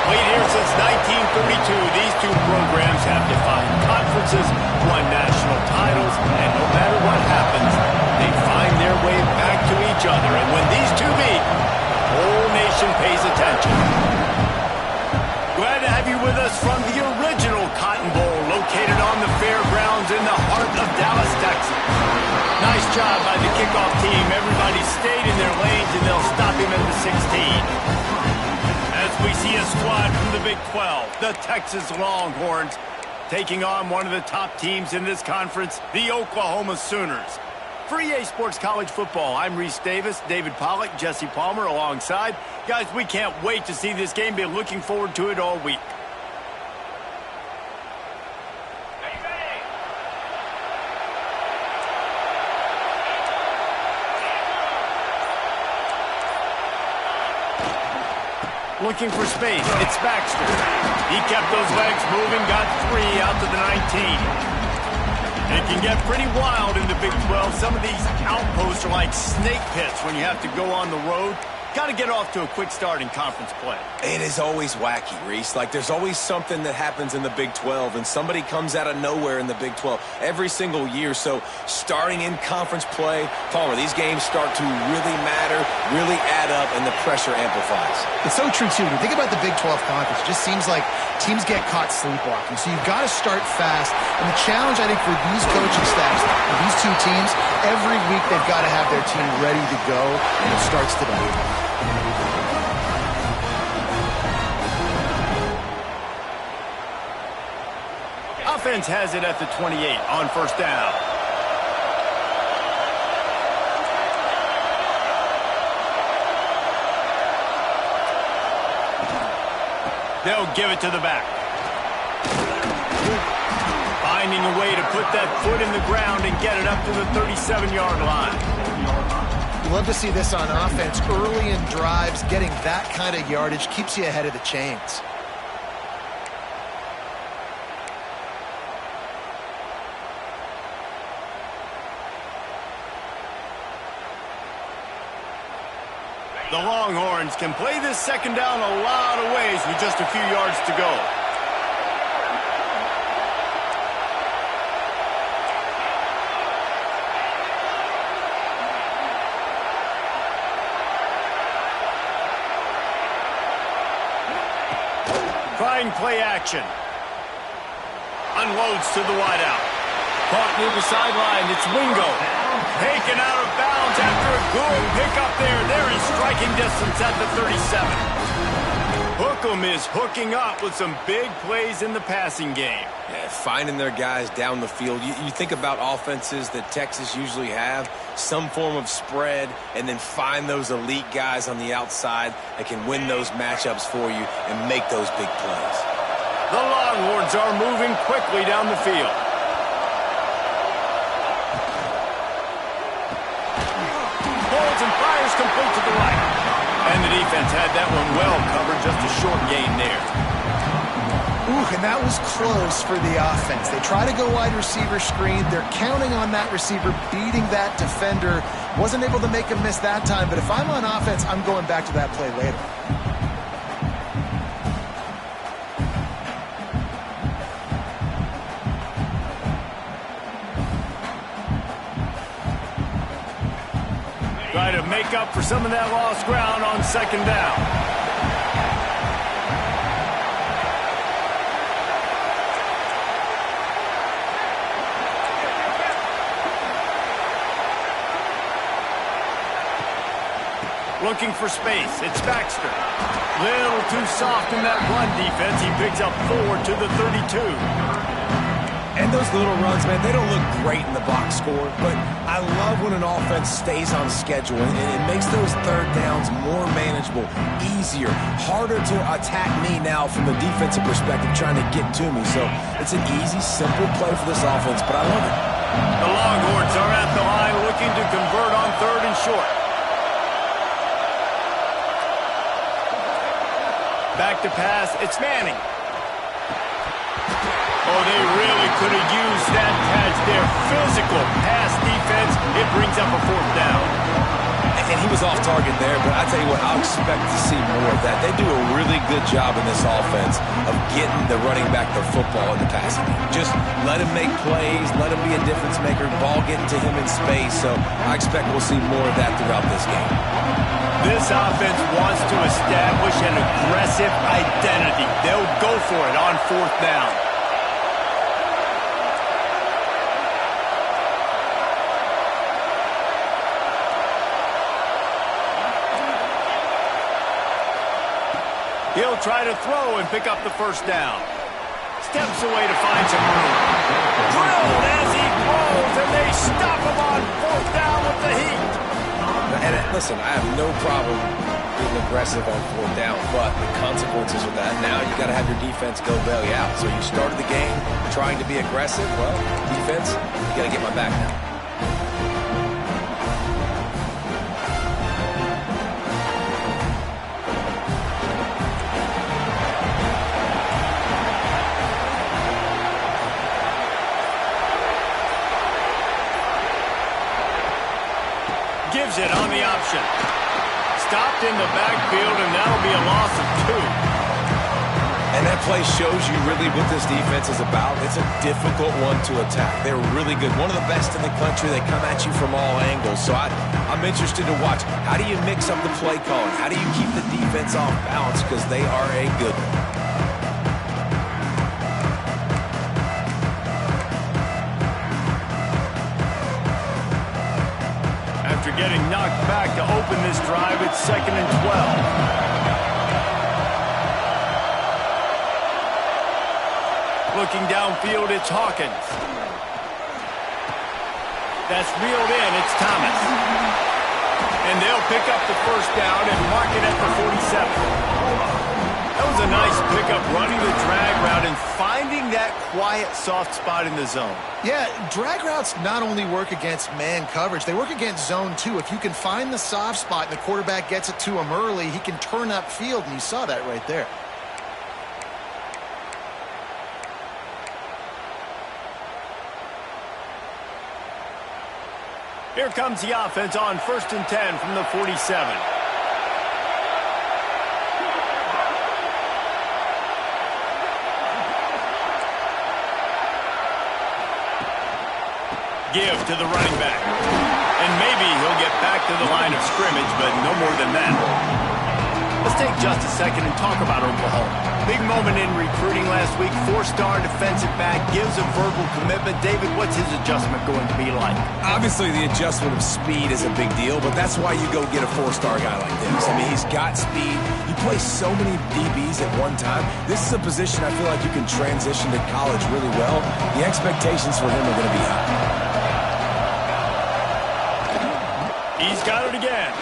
Played here since 1932, these two programs have defined conferences, won national titles, and no matter what happens, they find their way back to each other. And when these two meet, the whole nation pays attention. Glad to have you with us from the original Cotton Bowl, located on the fairgrounds in the heart of Dallas, Texas. Nice job by the kickoff team. Everybody stayed in their lanes, and they'll stop him at the 16. As we see a squad from the Big 12, the Texas Longhorns, taking on one of the top teams in this conference, the Oklahoma Sooners. For EA Sports College Football, I'm Reese Davis, David Pollack, Jesse Palmer alongside. Guys, we can't wait to see this game. Been looking forward to it all week. Looking for space. It's Baxter. He kept those legs moving, got 3 out to the 19. It can get pretty wild in the Big 12. Some of these outposts are like snake pits when you have to go on the road. Got to get off to a quick start in conference play. It is always wacky, Reese. Like, there's always something that happens in the Big 12, and somebody comes out of nowhere in the Big 12 every single year. So, starting in conference play, Palmer, these games start to really matter, really add up, and the pressure amplifies. It's so true, too. When you think about the Big 12 conference, it just seems like teams get caught sleepwalking. So, you've got to start fast. And the challenge, I think, for these coaching staffs, for these two teams, every week they've got to have their team ready to go, and it starts today. Offense has it at the 28 on first down. They'll give it to the back. Finding a way to put that foot in the ground and get it up to the 37-yard line. You love to see this on offense. Early in drives, getting that kind of yardage keeps you ahead of the chains. The Longhorns can play this second down a lot of ways with just a few yards to go. Trying play action. Unloads to the wideout. Caught near the sideline. It's Wingo. Taken out of bounds after a good pickup there. They're in striking distance at the 37. Hookem is hooking up with some big plays in the passing game. Yeah, finding their guys down the field. You think about offenses that Texas usually have, some form of spread, and then find those elite guys on the outside that can win those matchups for you and make those big plays. The Longhorns are moving quickly down the field. And fires complete to the right. And the defense had that one well covered, just a short gain there. Ooh, and that was close for the offense. They try to go wide receiver screen. They're counting on that receiver beating that defender. Wasn't able to make a miss that time, but if I'm on offense, I'm going back to that play later. Try to make up for some of that lost ground on second down. Looking for space. It's Baxter. Little too soft in that run defense. He picks up 4 to the 32. And those little runs, man, they don't look great in the box score, but I love when an offense stays on schedule, and it makes those third downs more manageable, easier, harder to attack me now from the defensive perspective trying to get to me. So it's an easy, simple play for this offense, but I love it. The Longhorns are at the line looking to convert on third and short. Back to pass, it's Manning. Oh, they really could have used that catch there. Physical pass defense. It brings up a fourth down. And he was off target there, but I tell you what, I'll expect to see more of that. They do a really good job in this offense of getting the running back the football in the passing game. Just let him make plays, let him be a difference maker, ball getting to him in space. So I expect we'll see more of that throughout this game. This offense wants to establish an aggressive identity. They'll go for it on 4th down. He'll try to throw and pick up the 1st down. Steps away to find some room. Drilled as he throws, and they stop him on 4th down with the heat. And listen, I have no problem being aggressive on 4th down, but the consequences of that, now you got to have your defense go bail you out. So you started the game trying to be aggressive. Well, defense, you got to get my back now. Gives it on the option. Stopped in the backfield, and that'll be a loss of 2. And that play shows you really what this defense is about. It's a difficult one to attack. They're really good. One of the best in the country. They come at you from all angles. So I'm interested to watch. How do you mix up the play calling? How do you keep the defense off balance? Because they are a good one. Getting knocked back to open this drive. It's 2nd and 12. Looking downfield, it's Hawkins. That's reeled in. It's Thomas. And they'll pick up the 1st down and mark it at the 47. That was a nice pickup, running the drag route and finding that quiet, soft spot in the zone. Yeah, drag routes not only work against man coverage, they work against zone too. If you can find the soft spot and the quarterback gets it to him early, he can turn upfield, and you saw that right there. Here comes the offense on 1st and 10 from the 47. Give to the running back. And maybe he'll get back to the line of scrimmage, but no more than that. Let's take just a second and talk about Oklahoma. Big moment in recruiting last week. 4-star defensive back, gives a verbal commitment. David, what's his adjustment going to be like? Obviously, the adjustment of speed is a big deal, but that's why you go get a 4-star guy like this. I mean, he's got speed. He plays so many DBs at one time. This is a position I feel like you can transition to college really well. The expectations for him are going to be high. He's got it again.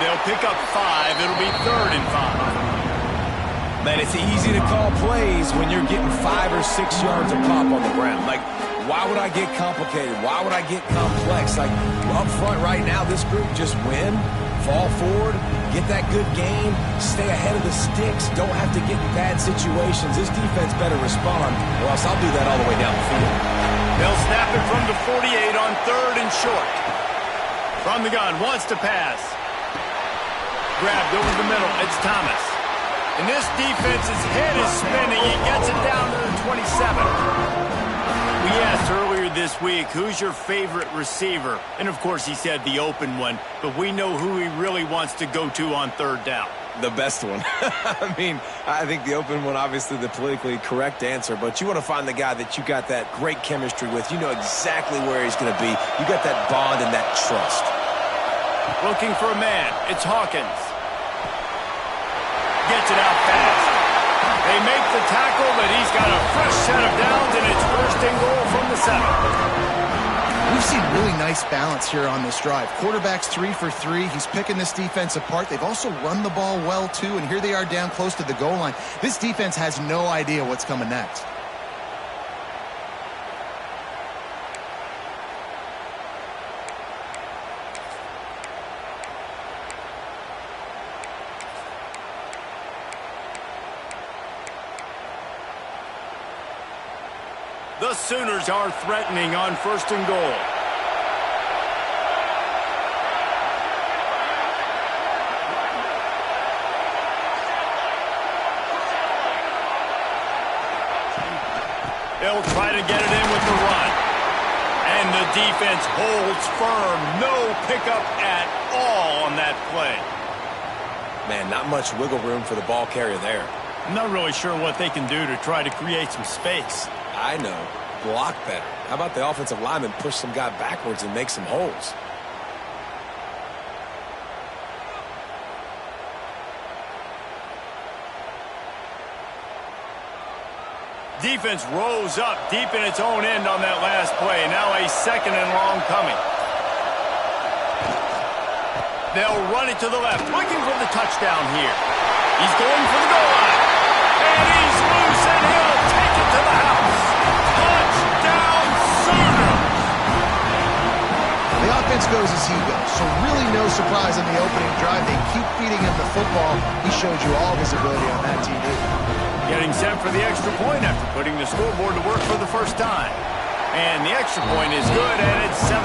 They'll pick up 5. It'll be 3rd and 5. Man, it's easy to call plays when you're getting 5 or 6 yards of pop on the ground. Like, why would I get complicated? Why would I get complex? Like, up front right now, this group just win, fall forward, get that good gain, stay ahead of the sticks, don't have to get in bad situations. This defense better respond, or else I'll do that all the way down the field. They'll snap it from the 48 on 3rd and short. From the gun, wants to pass. Grabbed over the middle, it's Thomas. And this defense's head is spinning. He gets it down to the 27. We asked earlier this week, who's your favorite receiver? And, of course, he said the open one. But we know who he really wants to go to on 3rd down. The best one. I mean, I think the open one, obviously the politically correct answer, but you want to find the guy that you got that great chemistry with. You know exactly where he's going to be. You got that bond and that trust. Looking for a man. It's Hawkins. Gets it out fast. They make the tackle, but he's got a fresh set of downs, and it's 1st and goal from the 7. We've seen really nice balance here on this drive. Quarterback's 3 for 3. He's picking this defense apart. They've also run the ball well, too, and here they are down close to the goal line. This defense has no idea what's coming next. The Sooners are threatening on 1st and goal. They'll try to get it in with the run. And the defense holds firm. No pickup at all on that play. Man, not much wiggle room for the ball carrier there. I'm not really sure what they can do to try to create some space. I know. Block better. How about the offensive lineman push some guy backwards and make some holes? Defense rose up deep in its own end on that last play. Now a second and long coming. They'll run it to the left, looking for the touchdown here. He's going for the goal line. And he's loose, and he'll take it to the house. Touchdown, Sooners! The offense goes as he goes, so really no surprise on the opening drive. They keep feeding him the football. He showed you all his ability on that TV. Getting set for the extra point after putting the scoreboard to work for the first time. And the extra point is good, and it's 7-0.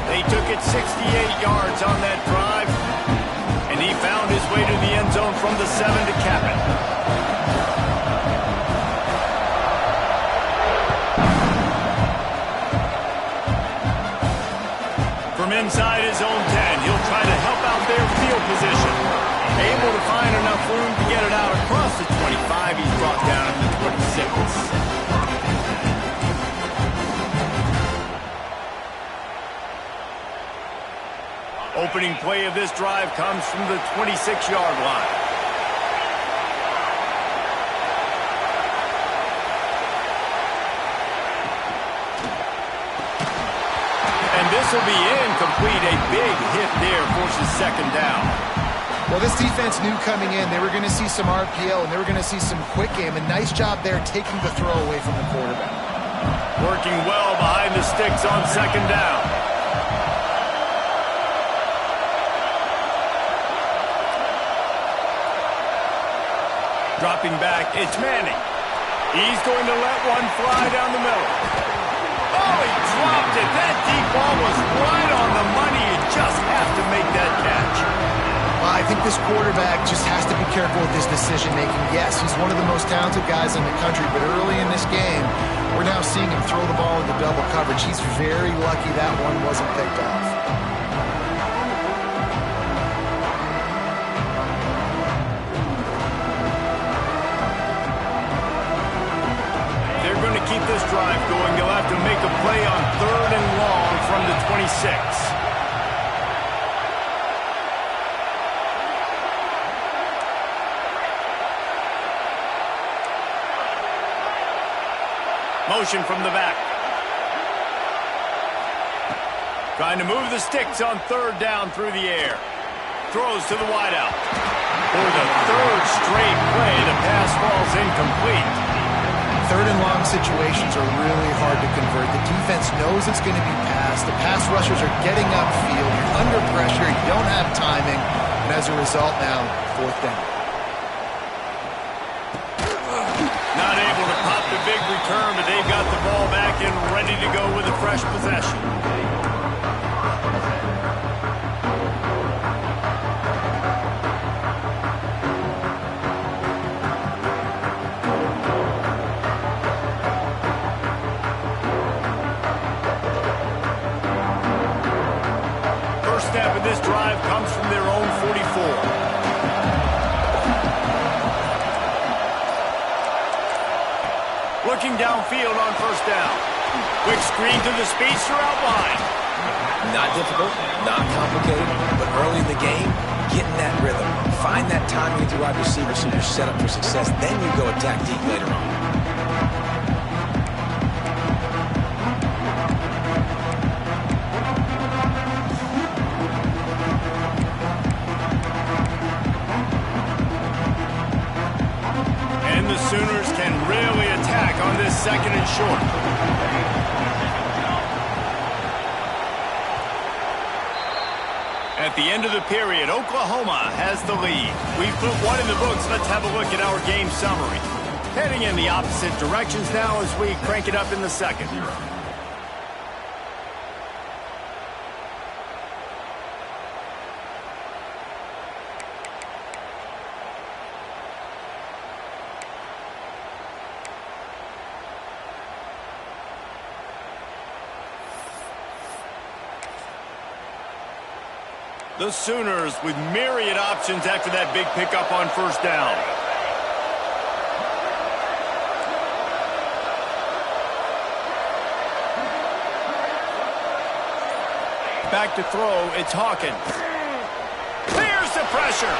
They took it 68 yards on that drive, and he found his way to the end zone from the 7 to cap it. From inside his own 10, he'll try to help out their field position. Able to find enough room to get it out across the 25. He's brought down at the 26. Opening play of this drive comes from the 26-yard line. And this will be incomplete. A big hit there forces second down. Well, this defense knew coming in they were going to see some RPO and they were going to see some quick game. A nice job there taking the throw away from the quarterback. Working well behind the sticks on second down. Dropping back, it's Manning. He's going to let one fly down the middle. Oh, he dropped it. That deep ball was right on the money. You just have to make that catch. I think this quarterback just has to be careful with his decision-making. Yes, he's one of the most talented guys in the country, but early in this game, we're now seeing him throw the ball into double coverage. He's very lucky that one wasn't picked off. They're going to keep this drive going. They'll have to make a play on 3rd and long from the 26. Motion from the back. Trying to move the sticks on 3rd down through the air. Throws to the wideout. For the 3rd straight play, the pass falls incomplete. 3rd and long situations are really hard to convert. The defense knows it's going to be passed. The pass rushers are getting upfield. You're under pressure. You don't have timing. And as a result now, 4th down. Not able to pop the big return, but they've got the ball back and ready to go with a fresh possession. First step in this drive comes from their own 44. Looking downfield on 1st down. Quick screen to the speedster out wide. Not difficult, not complicated, but early in the game, get in that rhythm. Find that timing with your wide receiver so you're set up for success. Then you go attack deep later on. And the Sooners can really attack on this 2nd and short. At the end of the period, Oklahoma has the lead. We've put one in the books. Let's have a look at our game summary. Heading in the opposite directions now as we crank it up in the 2nd. The Sooners with myriad options after that big pickup on first down. Back to throw, it's Hawkins. Clears the pressure.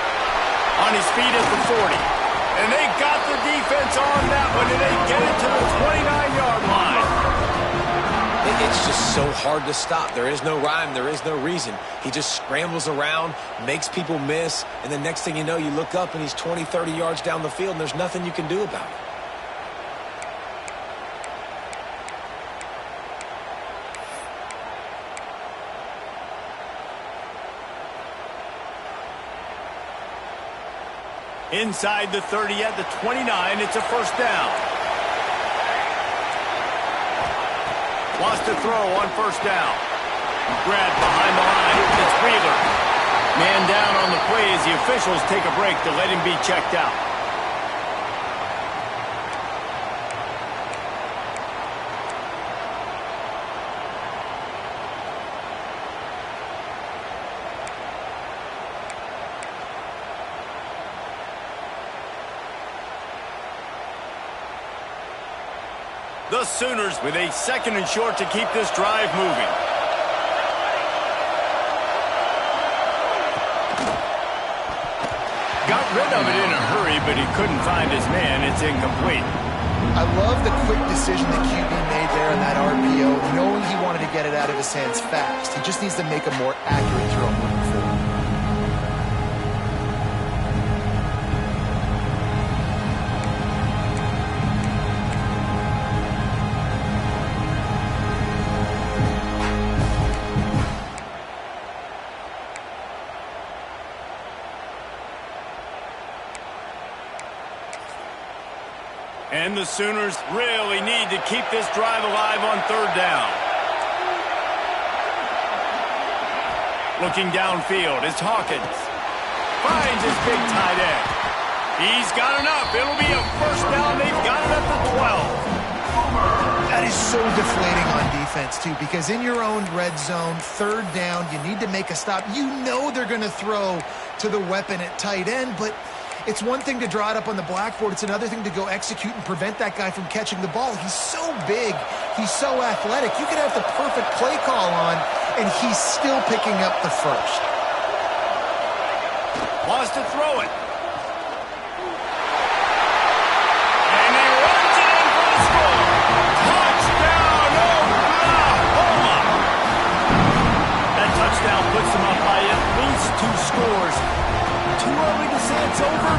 On his feet at the 40. And they got the defense on that one, and they get it to the 29-yard line. It's just so hard to stop. There is no rhyme. There is no reason. He just scrambles around, makes people miss, and the next thing you know, you look up and he's 20, 30 yards down the field, and there's nothing you can do about it. Inside the 30 at the 29, it's a first down. Wants to throw on first down. Grab behind the line, it's Wheeler. Man down on the play as the officials take a break to let him be checked out. The Sooners with a second and short to keep this drive moving. Got rid of it in a hurry, but he couldn't find his man. It's incomplete. I love the quick decision that QB made there on that RPO, knowing he wanted to get it out of his hands fast. He just needs to make a more accurate throw moving forward. And the Sooners really need to keep this drive alive on third down. Looking downfield, it's Hawkins. Finds his big tight end. He's got enough. It'll be a first down. They've got it at the 12. That is so deflating on defense, too, because in your own red zone, third down, you need to make a stop. You know they're going to throw to the weapon at tight end, but it's one thing to draw it up on the blackboard. It's another thing to go execute and prevent that guy from catching the ball. He's so big. He's so athletic. You could have the perfect play call on, and he's still picking up the first. Wants to throw it. And he runs it in for the score. Touchdown, Oklahoma. That touchdown puts them up by at least 2 scores. Too early to say it's over?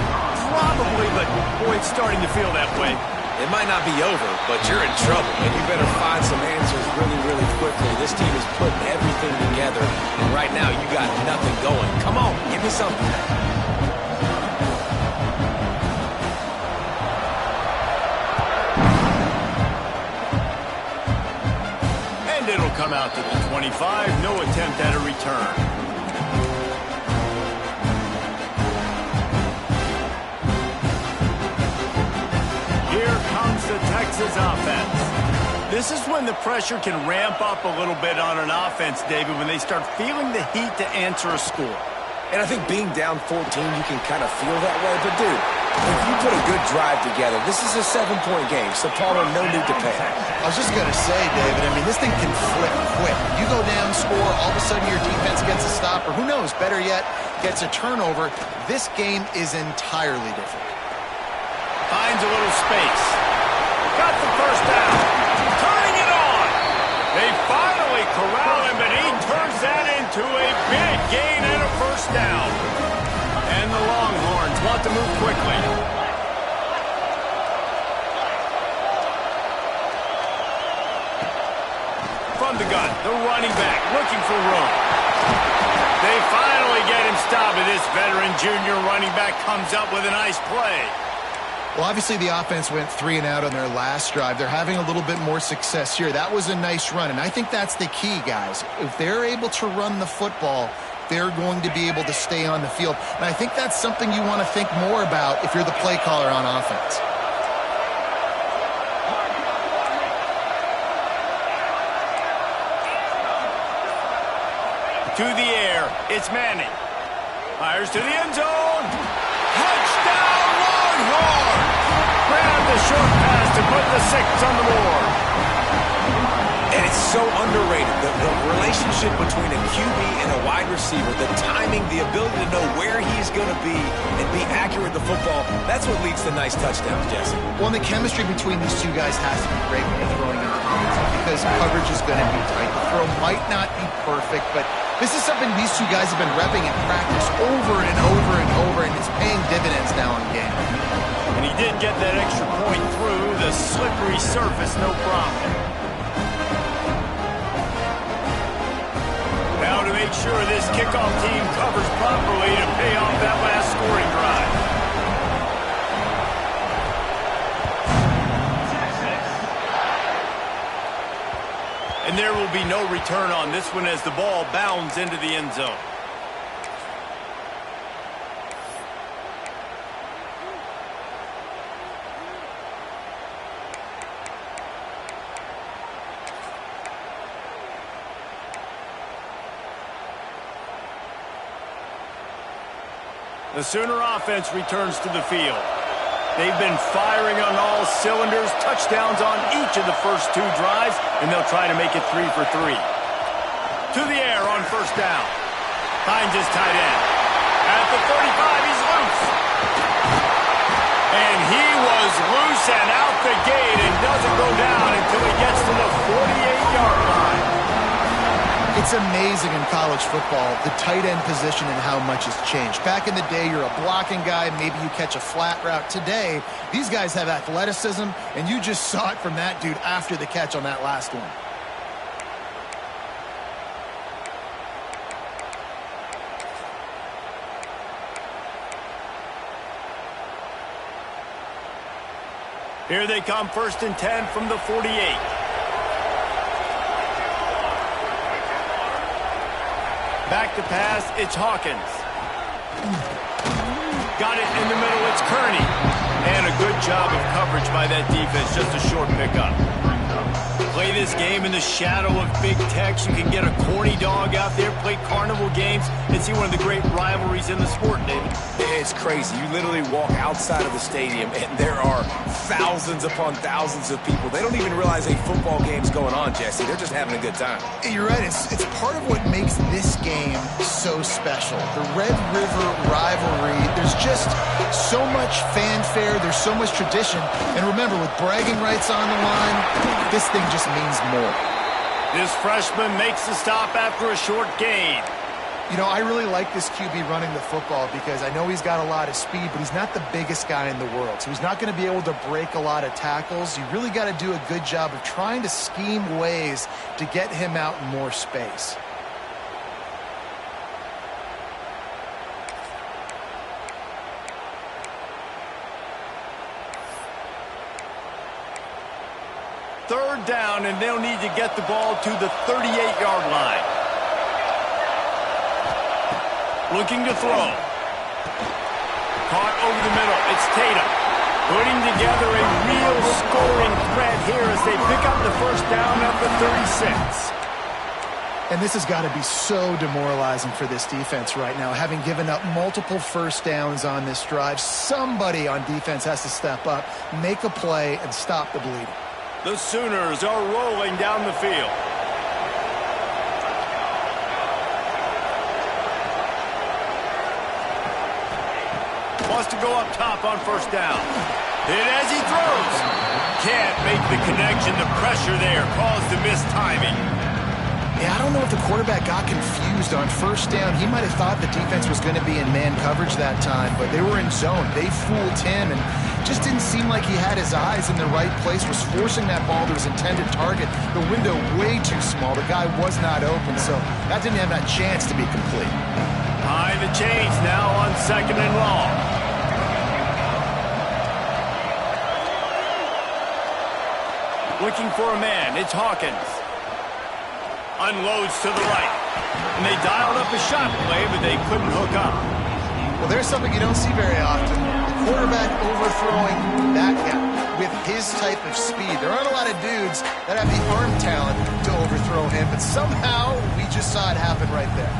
Probably, but boy, it's starting to feel that way. It might not be over, but you're in trouble, and you better find some answers really, really quickly. This team is putting everything together, and right now you got nothing going. Come on, give me something. And it'll come out to the 25. No attempt at a return. The Texas offense. This is when the pressure can ramp up a little bit on an offense, David, when they start feeling the heat to answer a score. And I think being down 14, you can kind of feel that way. But, dude, if you put a good drive together, this is a 7-point game, so Palmer, no need to pay. I was just going to say, David, I mean, this thing can flip quick. You go down, score, all of a sudden your defense gets a stop, or who knows, better yet, gets a turnover. This game is entirely different. Finds a little space. Got the first down. Turning it on. They finally corral him, but he turns that into a big gain and a first down. And the Longhorns want to move quickly. From the gun, the running back looking for room. They finally get him stopped, and this veteran junior running back comes up with a nice play. Well, obviously the offense went 3 and out on their last drive. They're having a little bit more success here. That was a nice run, and I think that's the key, guys. If they're able to run the football, they're going to be able to stay on the field. And I think that's something you want to think more about if you're the play caller on offense. To the air, It's Manning. Fires to the end zone. Touchdown, Longhorn! Grab the short pass to put the 6 on the board. And it's so underrated, the relationship between a QB and a wide receiver, the timing, the ability to know where he's going to be and be accurate with the football, that's what leads to nice touchdowns, Jesse. Well, and the chemistry between these two guys has to be great when you're throwing into the end zone because coverage is going to be tight. The throw might not be perfect, but this is something these two guys have been repping in practice over and over and over, and it's paying dividends now in game. And he did get that extra point through the slippery surface, no problem. Now to make sure this kickoff team covers properly to pay off that last scoring drive. And there will be no return on this one as the ball bounds into the end zone. The Sooner offense returns to the field. They've been firing on all cylinders, touchdowns on each of the first 2 drives, and they'll try to make it 3 for 3. To the air on first down. Finds his tight end. At the 35, he's loose. And he was loose and out the gate and doesn't go down until he gets to the 48-yard line. It's amazing in college football, the tight end position and how much has changed. Back in the day, you're a blocking guy, maybe you catch a flat route. Today, these guys have athleticism, and you just saw it from that dude after the catch on that last one. Here they come, 1st and 10 from the 48. Back to pass, it's Hawkins. Got it in the middle, it's Kearney. And a good job of coverage by that defense, just a short pickup. Play this game in the shadow of Big Tex. You can get a corny dog out there, play carnival games, and see one of the great rivalries in the sport, David. It's crazy. You literally walk outside of the stadium, and there are thousands upon thousands of people. They don't even realize a football game's going on, Jesse. They're just having a good time. You're right. It's part of what makes this game so special. The Red River rivalry, there's just so much fanfare. There's so much tradition. And remember, with bragging rights on the line, this thing just means more. This freshman makes the stop after a short gain. You know, I really like this QB running the football because I know he's got a lot of speed, but he's not the biggest guy in the world. So he's not going to be able to break a lot of tackles. You really got to do a good job of trying to scheme ways to get him out in more space. Third down, and they'll need to get the ball to the 38-yard line. Looking to throw. Caught over the middle. It's Tatum. Putting together a real scoring threat here as they pick up the first down at the 36. And this has got to be so demoralizing for this defense right now. Having given up multiple first downs on this drive, somebody on defense has to step up, make a play, and stop the bleeding. The Sooners are rolling down the field. Wants to go up top on first down. Hit as he throws. Can't make the connection. The pressure there caused the missed timing. Yeah, I don't know if the quarterback got confused on first down. He might have thought the defense was going to be in man coverage that time, but they were in zone. They fooled him and just didn't seem like he had his eyes in the right place, was forcing that ball to his intended target. The window way too small. The guy was not open, so that didn't have that chance to be complete. High the chains now on 2nd and long. Looking for a man. It's Hawkins. Unloads to the right. And they dialed up a shot play, but they couldn't hook up. Well, there's something you don't see very often. The quarterback overthrowing that guy with his type of speed. There aren't a lot of dudes that have the arm talent to overthrow him, but somehow we just saw it happen right there.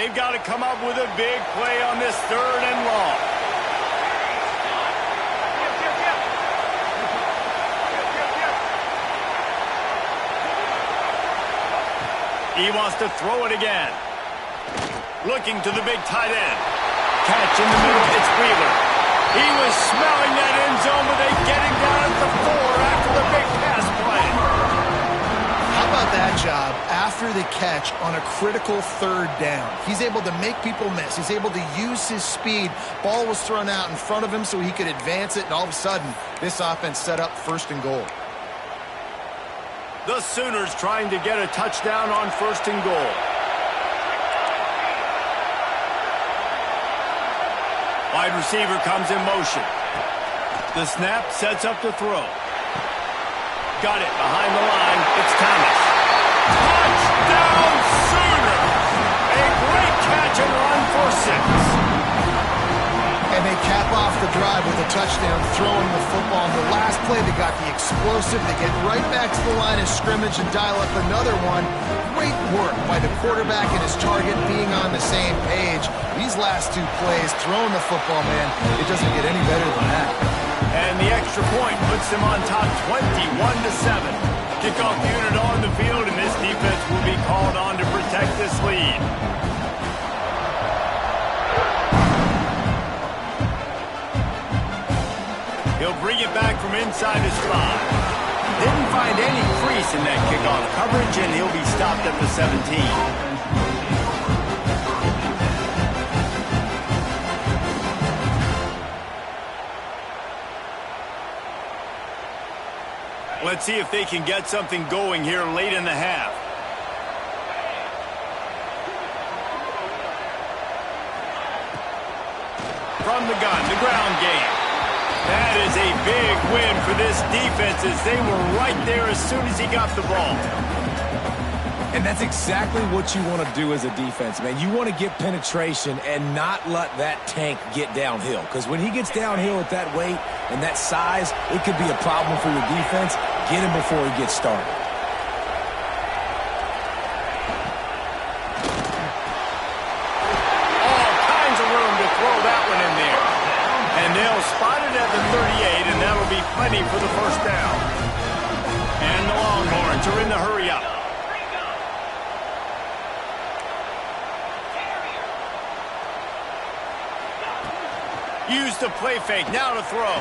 They've got to come up with a big play on this 3rd and long. He wants to throw it again. Looking to the big tight end. Catch in the middle, it's Wheeler. He was smelling that end zone, but they get him down at the 4 after the big pass play. How about that job after the catch on a critical 3rd down? He's able to make people miss. He's able to use his speed. Ball was thrown out in front of him so he could advance it, and all of a sudden, this offense set up 1st and goal. The Sooners trying to get a touchdown on 1st and goal. Wide receiver comes in motion. The snap sets up the throw. Got it behind the line. It's Thomas. Touchdown Sooners! A great catch and run for 6. And they cap off the drive with a touchdown, throwing the football. In the last play, they got the explosive. They get right back to the line of scrimmage and dial up another one. Great work by the quarterback and his target being on the same page. These last 2 plays, throwing the football, man, it doesn't get any better than that. And the extra point puts them on top 21-7. Kickoff unit on the field, and this defense will be called on to protect this lead. He'll bring it back from inside his 5. Didn't find any crease in that kickoff coverage, and he'll be stopped at the 17. Let's see if they can get something going here late in the half. From the gun, the ground game. That is a big win for this defense as they were right there as soon as he got the ball. And that's exactly what you want to do as a defense, man. You want to get penetration and not let that tank get downhill. Because when he gets downhill at that weight and that size, it could be a problem for your defense. Get him before he gets started. All kinds of room to throw that one in there. And they'll spot it at the 38, and that'll be plenty for the 1st down. And the Longhorns are in the hurry up. Use the play fake, now to throw.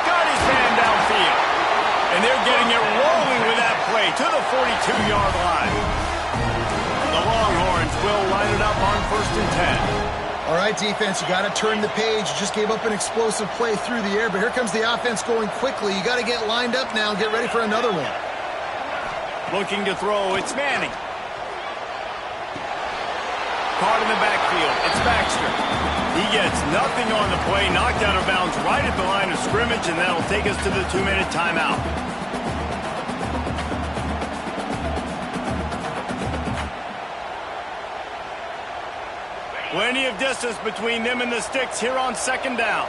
Got his man downfield. And they're getting it rolling with that play to the 42-yard line. The Longhorns will line it up on 1st and 10. All right, defense, you got to turn the page. You just gave up an explosive play through the air, but here comes the offense going quickly. You got to get lined up now and get ready for another one. Looking to throw, it's Manning. Caught in the backfield, it's Baxter. He gets nothing on the play, knocked out of bounds right at the line of scrimmage, and that'll take us to the 2-minute timeout. Plenty of distance between them and the sticks here on 2nd down.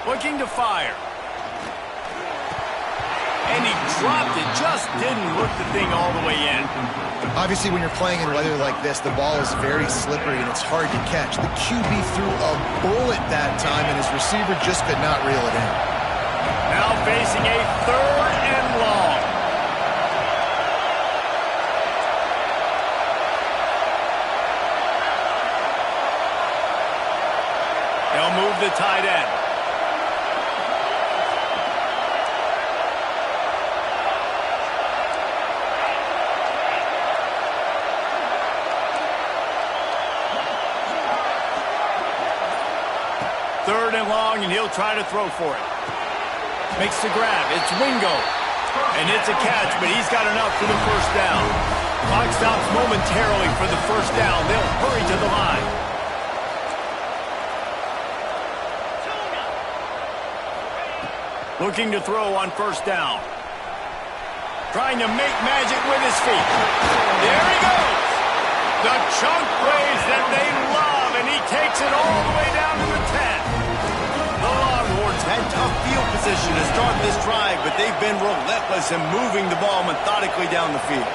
Looking to fire. And he dropped it, just didn't look the thing all the way in. Obviously, when you're playing in weather like this, the ball is very slippery and it's hard to catch. The QB threw a bullet that time, and his receiver just could not reel it in. Now facing a 3rd and long. They'll move the tight end. Third and long, and he'll try to throw for it. Makes the grab. It's Wingo. And it's a catch, but he's got enough for the 1st down. Clock stops momentarily for the 1st down. They'll hurry to the line. Looking to throw on 1st down. Trying to make magic with his feet. There he goes. The chunk plays that they love, and he takes it all the way down to the 10. The Longhorns had tough field position to start this drive, but they've been relentless in moving the ball methodically down the field.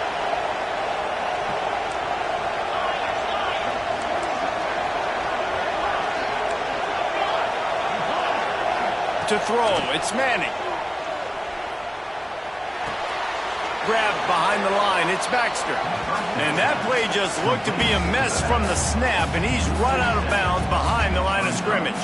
To throw, it's Manning. Grabbed behind the line, it's Baxter. And that play just looked to be a mess from the snap, and he's run out of bounds behind the line of scrimmage.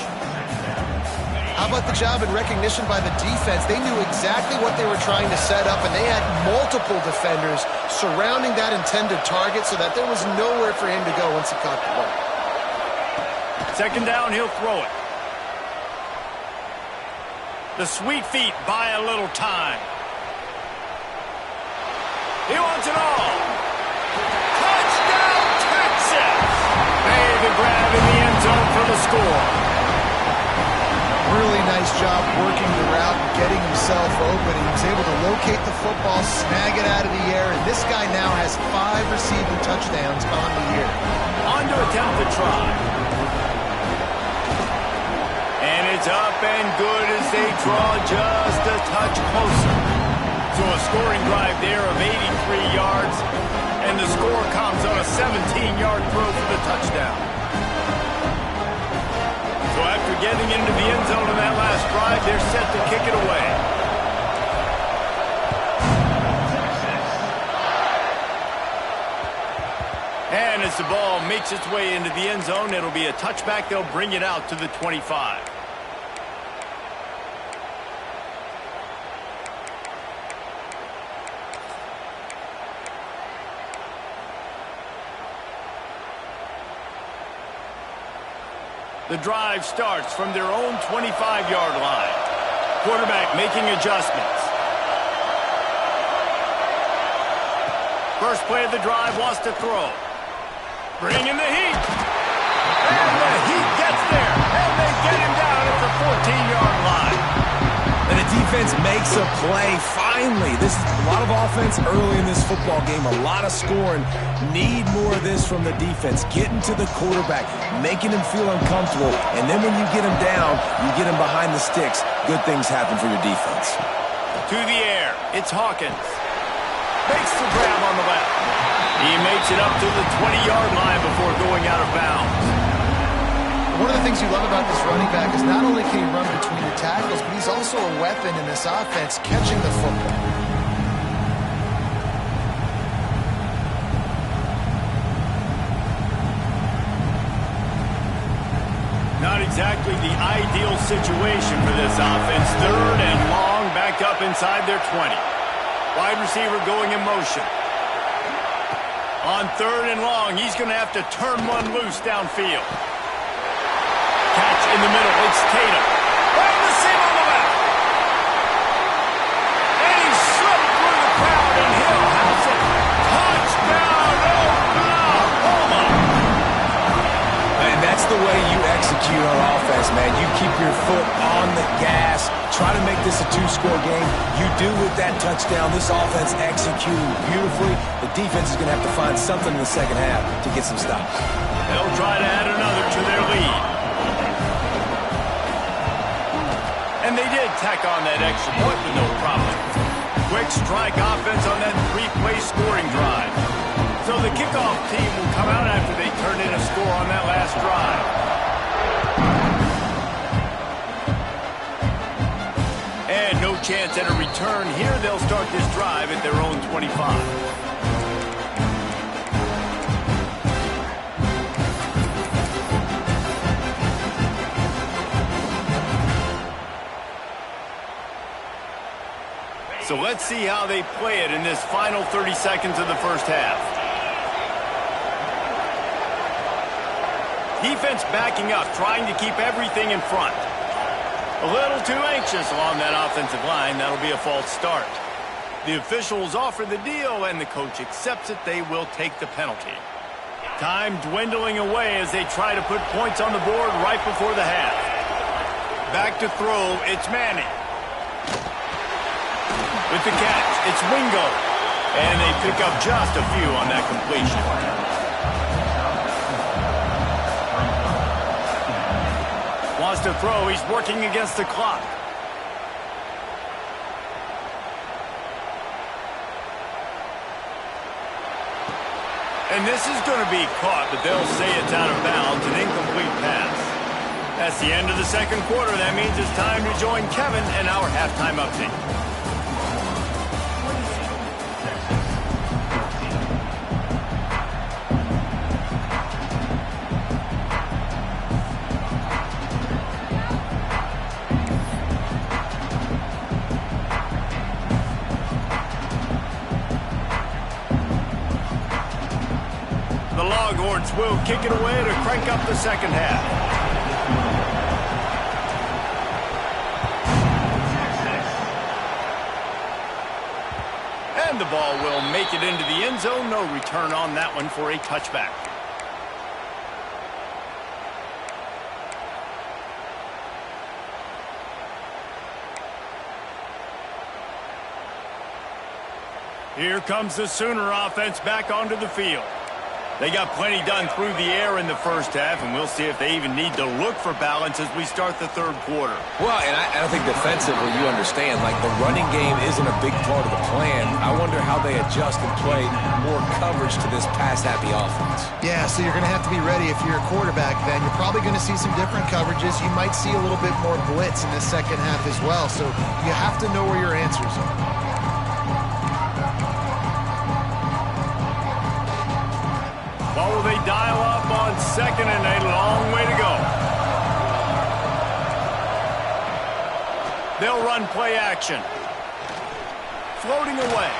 How about the job and recognition by the defense? They knew exactly what they were trying to set up, and they had multiple defenders surrounding that intended target so that there was nowhere for him to go once he caught the ball. Second down, he'll throw it. The sweet feet buy a little time. He wants it all. Touchdown, Texas! Made the grab in the end zone for the score. Really nice job working the route and getting himself open. He was able to locate the football, snag it out of the air, and this guy now has 5 receiving touchdowns on the year. On to attempt the try. And it's up and good as they draw just a touch closer. So a scoring drive there of 83 yards, and the score comes on a 17-yard throw for the touchdown. So after getting into the end zone in that last drive, they're set to kick it away. And as the ball makes its way into the end zone, it'll be a touchback. They'll bring it out to the 25. The drive starts from their own 25-yard line. Quarterback making adjustments. First play of the drive wants to throw. Bringing the heat. And the heat gets there. And they get him down at the 14-yard line. And the defense makes a play. Finally, this is a lot of offense early in this football game, a lot of scoring. Need more of this from the defense. Getting to the quarterback, making him feel uncomfortable, and then when you get him down, you get him behind the sticks. Good things happen for your defense. To the air, it's Hawkins. Makes the grab on the left. He makes it up to the 20-yard line before going out of bounds. One of the things you love about this running back is not only can he run between the tackles, but he's also a weapon in this offense catching the football. Not exactly the ideal situation for this offense. Third and long, backed up inside their 20. Wide receiver going in motion. On third and long, he's going to have to turn one loose downfield. Catch in the middle, it's Tatum. Right the seam on the left. And he slipped through the crowd, and Hill has it. Touchdown, Oklahoma! And that's the way you execute on offense, man. You keep your foot on the gas. Try to make this a 2-score game. You do with that touchdown. This offense executing beautifully. The defense is going to have to find something in the second half to get some stops. They'll try to add another to their lead. And they did tack on that extra point with no problem. Quick strike offense on that 3-play scoring drive. So the kickoff team will come out after they turn in a score on that last drive. And no chance at a return here. They'll start this drive at their own 25. So let's see how they play it in this final 30 seconds of the first half. Defense backing up, trying to keep everything in front. A little too anxious along that offensive line. That'll be a false start. The officials offer the deal, and the coach accepts it. They will take the penalty. Time dwindling away as they try to put points on the board right before the half. Back to throw, it's Manning. With the catch, it's Wingo. And they pick up just a few on that completion. to throw. He's working against the clock. And this is going to be caught, but they'll say it's out of bounds, an incomplete pass. That's the end of the second quarter. That means it's time to join Kevin and our halftime update. The Longhorns will kick it away to crank up the second half. And the ball will make it into the end zone. No return on that one for a touchback. Here comes the Sooner offense back onto the field. They got plenty done through the air in the first half, and we'll see if they even need to look for balance as we start the third quarter. Well, and I think defensively, you understand, like the running game isn't a big part of the plan. I wonder how they adjust and play more coverage to this pass-happy offense. Yeah, so you're going to have to be ready if you're a quarterback then. You're probably going to see some different coverages. You might see a little bit more blitz in the second half as well, so you have to know where your answers are. Ball will they dial up on second and a long way to go. They'll run play action. Floating away.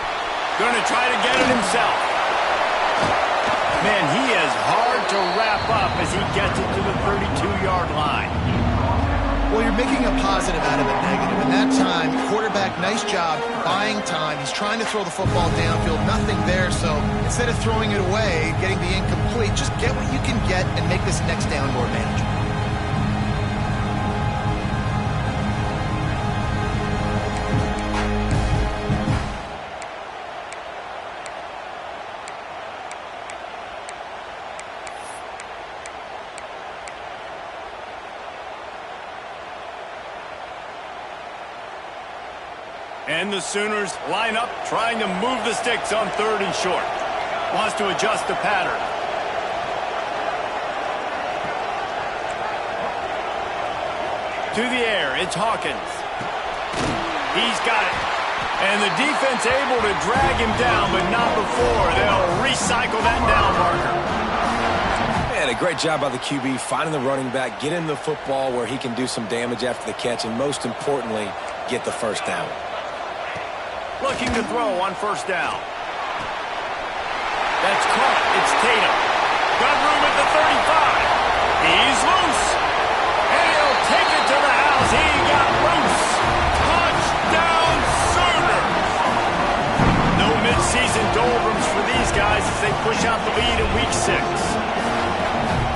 Going to try to get it himself. Man, he is hard to wrap up as he gets it to the 32-yard line. Well, you're making a positive out of a negative. And that time, quarterback, nice job buying time. He's trying to throw the football downfield. Nothing there, so instead of throwing it away, getting the incomplete, just get what you can get and make this next down more manageable. And the Sooners line up, trying to move the sticks on third and short. Wants to adjust the pattern. To the air, it's Hawkins. He's got it. And the defense able to drag him down, but not before. They'll recycle that down marker. Man, a great job by the QB, finding the running back, getting the football where he can do some damage after the catch, and most importantly, get the first down. Looking to throw on first down. That's caught. It's Tatum. Got room at the 35. He's loose. And he'll take it to the house. He got loose. Touchdown Sooners. No midseason doldrums for these guys as they push out the lead in week 6.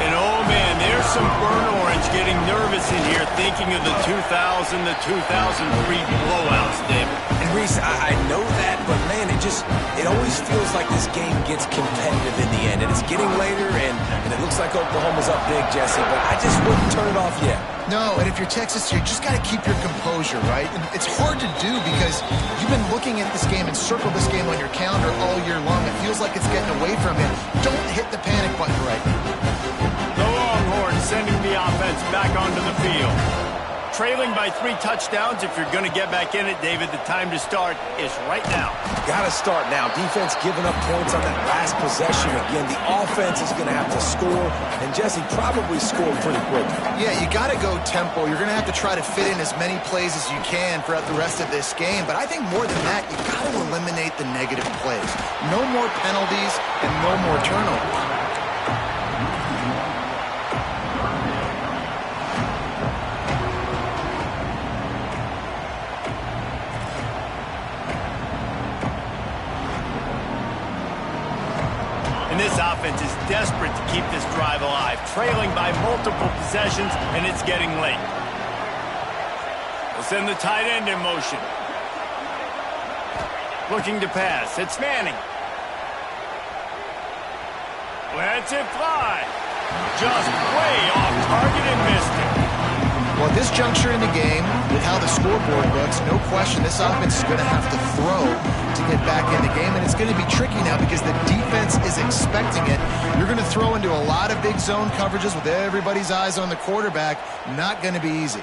And oh man, there's some burnt orange getting nervous in here thinking of the 2000, the 2003 blowouts, David. And Reese, I know that, but man, it always feels like this game gets competitive in the end. And it's getting later, and it looks like Oklahoma's up big, Jesse, but I just wouldn't turn it off yet. No, and if you're Texas, you just got to keep your composure, right? And it's hard to do because you've been looking at this game and circled this game on your calendar all year long. It feels like it's getting away from you. Don't hit the panic button right now. The Longhorns sending the offense back onto the field. Trailing by 3 touchdowns. If you're going to get back in it, David, the time to start is right now. Got to start now. Defense giving up points on that last possession. Again, the offense is going to have to score, and Jesse probably scored pretty quick. Yeah, you got to go tempo. You're going to have to try to fit in as many plays as you can throughout the rest of this game. But I think more than that, you got to eliminate the negative plays. No more penalties and no more turnovers. This offense is desperate to keep this drive alive, trailing by multiple possessions, and it's getting late. We'll send the tight end in motion. Looking to pass. It's Manning. Lets it fly. Just way off target and missed it. Well, at this juncture in the game, with how the scoreboard looks, no question this offense is going to have to throw to get back in the game, and it's going to be tricky now because the defense is expecting it. You're going to throw into a lot of big zone coverages with everybody's eyes on the quarterback. Not going to be easy.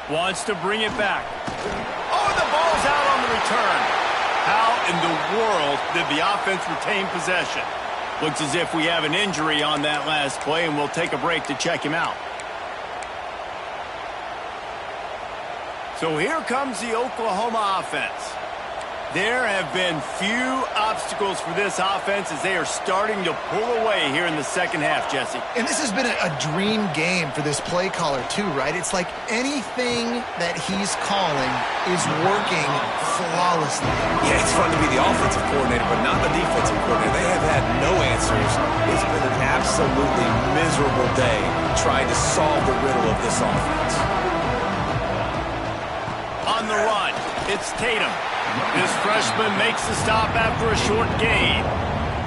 Wants to bring it back. Oh, the ball's out on the return. How in the world did the offense retain possession? Looks as if we have an injury on that last play, and we'll take a break to check him out. So here comes the Oklahoma offense. There have been few obstacles for this offense as they are starting to pull away here in the second half, Jesse. And this has been a dream game for this play caller too, right? It's like anything that he's calling is working flawlessly. Yeah, it's fun to be the offensive coordinator, but not the defensive coordinator. They have had no answers. It's been an absolutely miserable day trying to solve the riddle of this offense. On the run, it's Tatum. This freshman makes the stop after a short gain.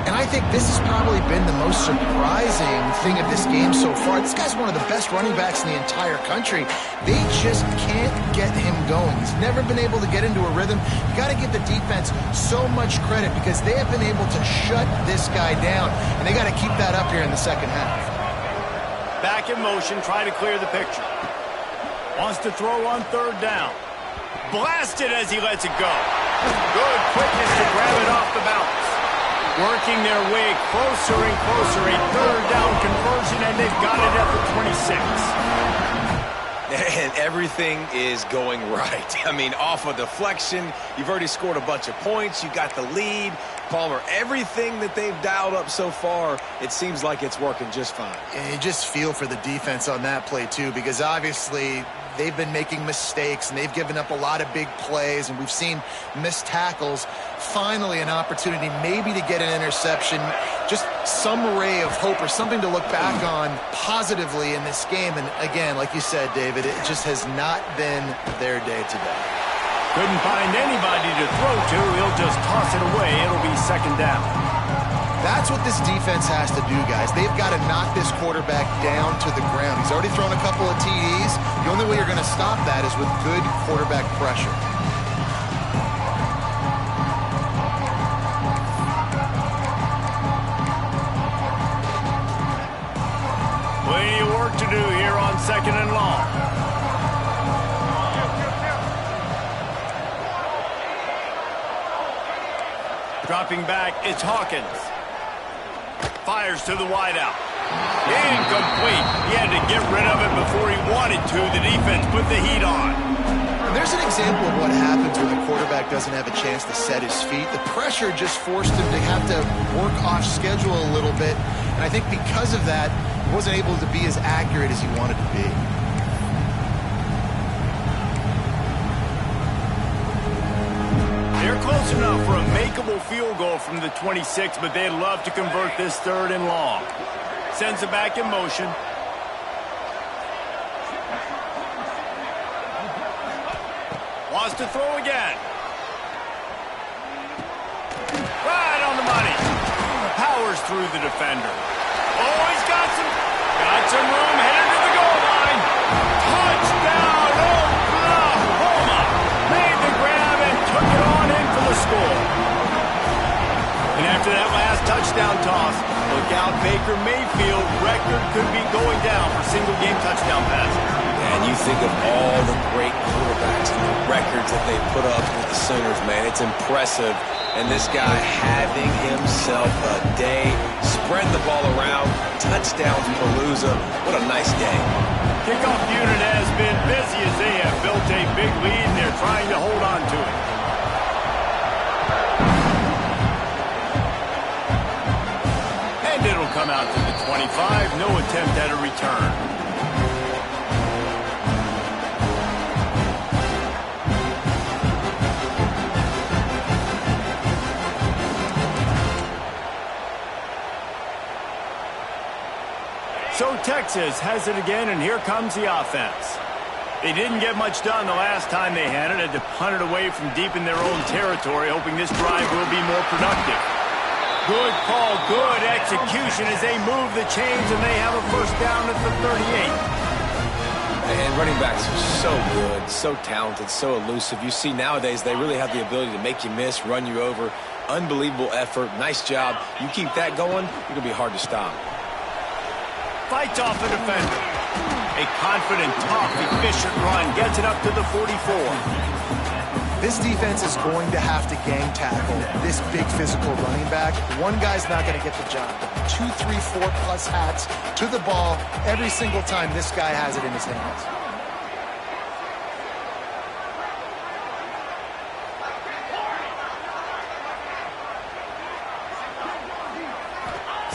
And I think this has probably been the most surprising thing of this game so far. This guy's one of the best running backs in the entire country. They just can't get him going. He's never been able to get into a rhythm. You got to give the defense so much credit because they have been able to shut this guy down, and they got to keep that up here in the second half. Back in motion, try to clear the picture. Wants to throw on third down. Blasted as he lets it go. Good quickness to grab it off the bounce. Working their way closer and closer. A third down conversion, and they've got it at the 26. And everything is going right. I mean, off a deflection, you've already scored a bunch of points. You got the lead. Palmer, everything that they've dialed up so far, it seems like it's working just fine. And you just feel for the defense on that play, too, because obviously they've been making mistakes, and they've given up a lot of big plays, and we've seen missed tackles. Finally, an opportunity maybe to get an interception, just some ray of hope or something to look back on positively in this game. And again, like you said, David, it just has not been their day today. Couldn't find anybody to throw to. He'll just toss it away. It'll be second down. That's what this defense has to do, guys. They've got to knock this quarterback down to the ground. He's already thrown a couple of TDs. The only way you're going to stop that is with good quarterback pressure. Plenty of work to do here on second and long. Dropping back, it's Hawkins. Fires to the wideout. Incomplete. He had to get rid of it before he wanted to. The defense put the heat on. And there's an example of what happens when the quarterback doesn't have a chance to set his feet. The pressure just forced him to have to work off schedule a little bit. And I think because of that, he wasn't able to be as accurate as he wanted to be. They're close enough for a makeable field goal from the 26, but they'd love to convert this third and long. Sends it back in motion. Wants to throw again. Right on the money. Powers through the defender. Oh, he's got some room headed to the goal line. Touchdown, Oklahoma. Made the grab and took it on in for the score. And after that last touchdown toss, look out, Baker Mayfield record could be going down for single-game touchdown passes. And you think of all the great quarterbacks and the records that they put up with the Sooners, man. It's impressive. And this guy having himself a day, spread the ball around, touchdowns Palooza. What a nice day. Kickoff unit has been busy as they have built a big lead, and they're trying to hold on to it. And it'll come out to the 25. No attempt at a return. So Texas has it again, and here comes the offense. They didn't get much done the last time they had it. Had to punt it away from deep in their own territory, hoping this drive will be more productive. Good call, good execution as they move the chains, and they have a first down at the 38. running backs are so good, so talented, so elusive. You see nowadays they really have the ability to make you miss, run you over. Unbelievable effort. Nice job. You keep that going, it's going to be hard to stop. Fights off a defender. A confident, tough, efficient run gets it up to the 44. This defense is going to have to gang tackle this big physical running back. One guy's not going to get the job. 2, 3, 4 plus hats to the ball every single time this guy has it in his hands.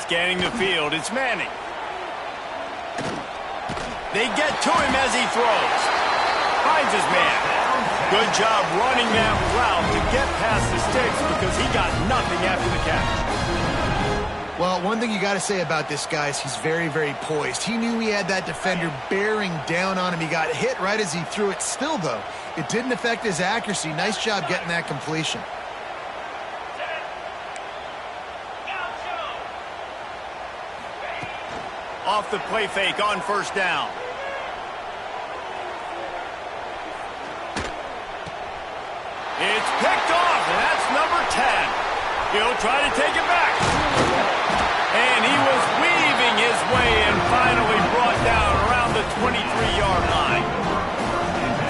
Scanning the field, it's Manning. They get to him as he throws. Finds his man. Good job running that route to get past the sticks because he got nothing after the catch. Well, one thing you got to say about this guy is he's very, very poised. He knew he had that defender bearing down on him. He got hit right as he threw it. Still, though, it didn't affect his accuracy. Nice job getting that completion. Off the play fake on first down. It's picked off, and that's number 10. He'll try to take it back. And he was weaving his way and finally brought down around the 23-yard line.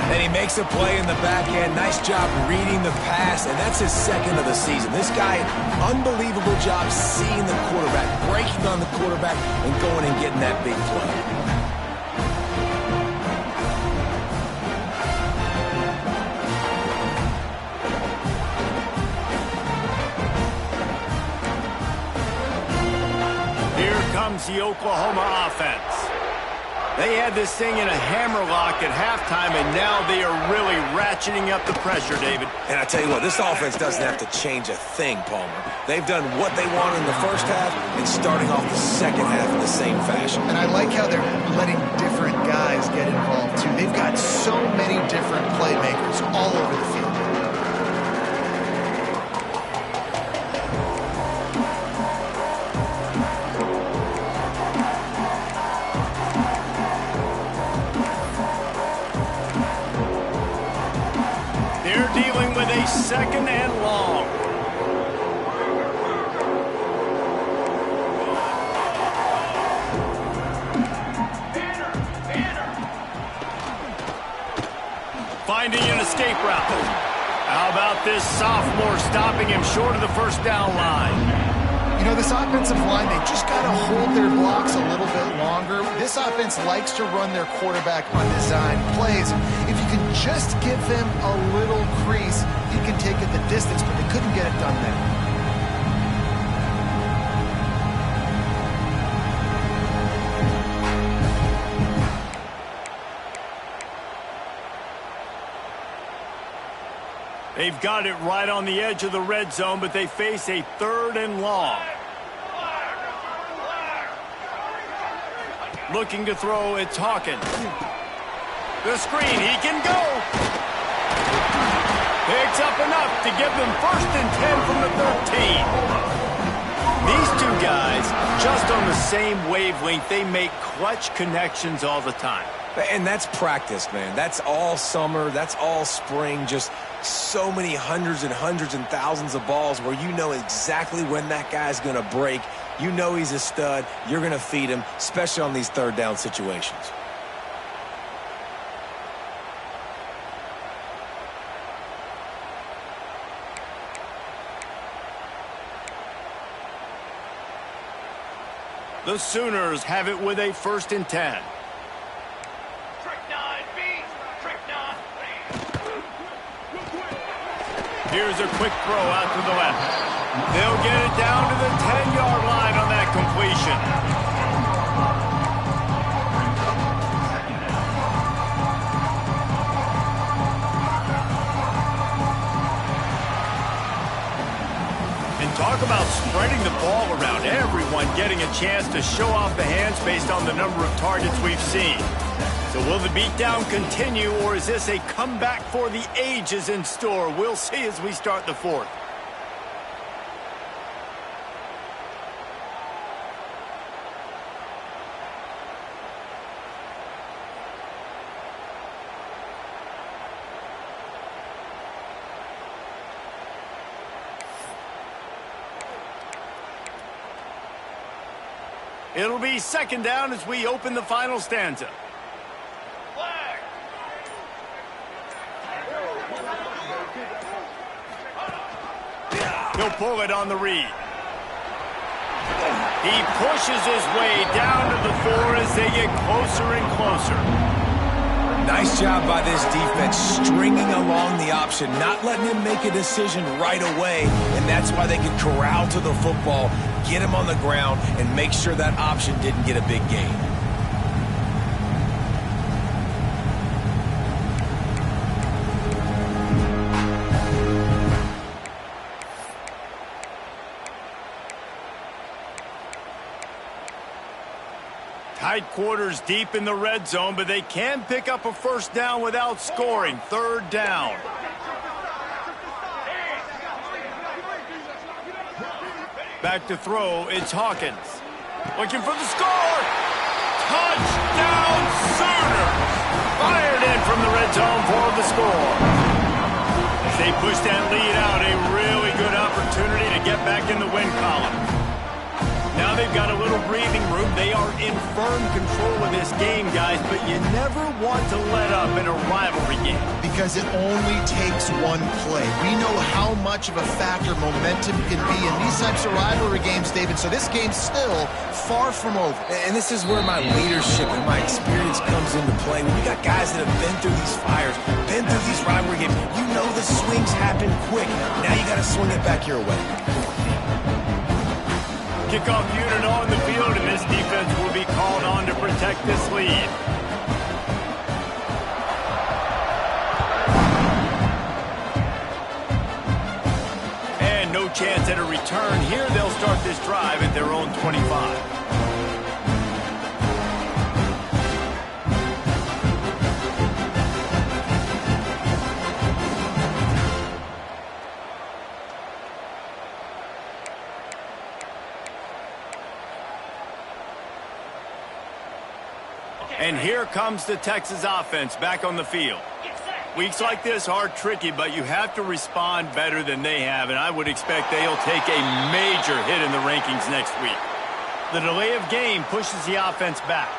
And he makes a play in the back end. Nice job reading the pass, and that's his second of the season. This guy, unbelievable job seeing the quarterback, breaking on the quarterback, and going and getting that big play. Here comes the Oklahoma offense. They had this thing in a hammerlock at halftime, and now they are really ratcheting up the pressure, David. And I tell you what, this offense doesn't have to change a thing, Palmer. They've done what they wanted in the first half and starting off the second half in the same fashion. And I like how they're letting different guys get involved, too. They've got so many different playmakers all over the field. Dealing with a second and long. Finding an escape route. How about this sophomore stopping him short of the first down line? You know, this offensive line, they just got to hold their blocks a little bit longer. This offense likes to run their quarterback on design plays. If you can just give them a little crease, you can take it the distance, but they couldn't get it done there. They've got it right on the edge of the red zone, but they face a third and long. Looking to throw, it's Hawkins. The screen, he can go. Picks up enough to give them 1st and 10 from the 13. These two guys, just on the same wavelength, they make clutch connections all the time. And that's practice, man. That's all summer. That's all spring. Just so many hundreds and thousands of balls where you know exactly when that guy's going to break. You know he's a stud. You're going to feed him, especially on these third down situations. The Sooners have it with a 1st and 10. Here's a quick throw out to the left. They'll get it down to the 10-yard line on that completion. And talk about spreading the ball around. Everyone getting a chance to show off the hands based on the number of targets we've seen. So will the beatdown continue, or is this a comeback for the ages in store? We'll see as we start the 4th. It'll be second down as we open the final stanza. He'll pull it on the read. He pushes his way down to the 4 as they get closer and closer. Nice job by this defense, stringing along the option, not letting him make a decision right away, and that's why they can corral to the football, get him on the ground, and make sure that option didn't get a big gain. Tight quarters deep in the red zone, but they can pick up a first down without scoring. Third down. Back to throw, it's Hawkins. Looking for the score. Touchdown Sooners! Fired in from the red zone for the score. As they push that lead out, a really good opportunity to get back in the win column. Now they've got a little breathing room. They are in firm control of this game, guys, but you never want to let up in a rivalry game. Because it only takes one play. We know how much of a factor momentum can be in these types of rivalry games, David, so this game's still far from over. And this is where my leadership and my experience comes into play. When you got guys that have been through these fires, been through these rivalry games, you know the swings happen quick. Now you got to swing it back your way. Kickoff unit on the field, and this defense will be called on to protect this lead. And no chance at a return here. They'll start this drive at their own 25. And here comes the Texas offense back on the field. Weeks like this are tricky, but you have to respond better than they have, and I would expect they'll take a major hit in the rankings next week. The delay of game pushes the offense back.